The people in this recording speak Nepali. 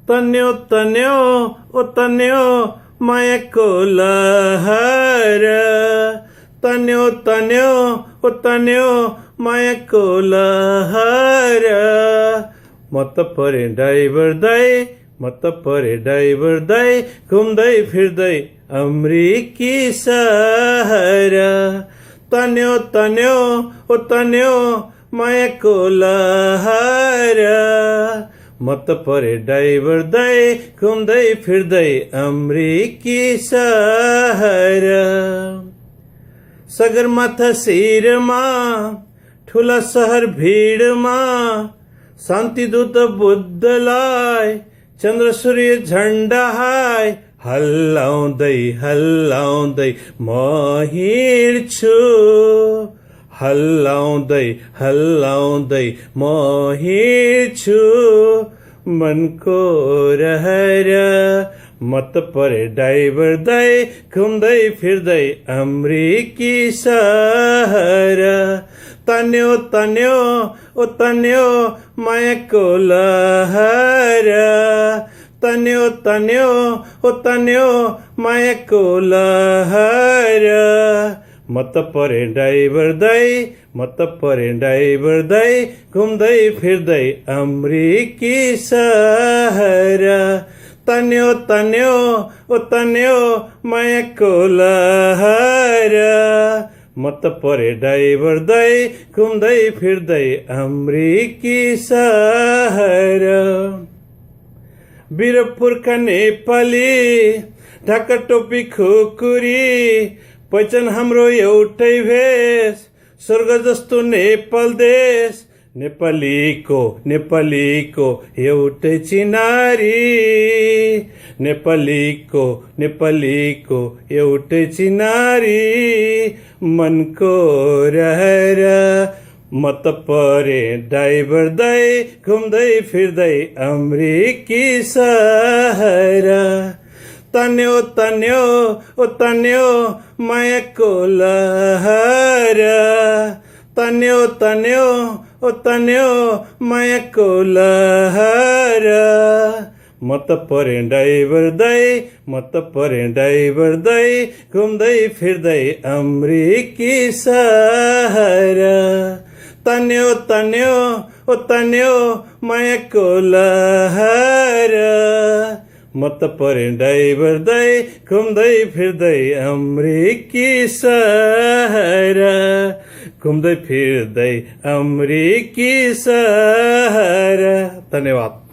तन्यो तन्यो ओ तन्यो मायाको लहर, तन्यो तन्यो ओ तन्यो मायाको लहर। म त परे ड्राइभर दाइ, म त परे ड्राइभर दाइ, घुम्दै फिर्दै अमेरिकी सहर। तन्यो तन्यो ओ तन्यो मायाको लहर, म त परे ड्राइभर दाइ, घुम्दै फिर्दै अमेरिकी सहर। सगरमाथा शिरमा ठुला सहर भिडमा, शान्तिदूत बुद्धलाई चन्द्र सूर्य झण्डा हाय हल्लाउँदै हल्लाउँदै म हिँड्छु, हल्लाउँदै हल्लाउँदै म हिँड्छु मनको रहर। म त परे ड्राइभर दाइ, घुम्दै फिर्दै अमेरिकी सहर। तन्यो तन्यो ओ तन्यो मायाको लहर, तन्यो तन्यो ओ तन्यो मायाको लहर। म त परे ड्राइभर दाइ, म त परे ड्राइभर दाइ, घुम्दै फिर्दै अमेरिकी सहर। तन्यो तन्यो ओ तन्यो मायाको लहर, म त परे ड्राइभर दाइ, घुम्दै फिर्दै अमेरिकी सहर। वीरपुरका नेपाली ढाका टोपी खुकुरी, पहिचान हाम्रो एउटै भेष, स्वर्ग जस्तो नेपाल देश। नेपालीको नेपालीको एउटै चिनारी, नेपालीको नेपालीको एउटै चिनारी मनको रहर। म त परे ड्राइभर दाइ, घुम्दै फिर्दै अमेरिकी सहर। तन्यो तन्यो ओ तन्यो मायाको लहर, तन्यो तन्यो ओ तन्यो मायाको लहर। म त परे ड्राइभर दाइ, म त परे ड्राइभर दाइ, घुम्दै फिर्दै अमेरिकी सहर। तन्यो तन्यो ओ तन्यो मायाको लहर, म त परे ड्राइभर दाइ, घुम्दै फिर्दै अमेरिकी सहर, घुम्दै फिर्दै अमेरिकी सहर। धन्यवाद।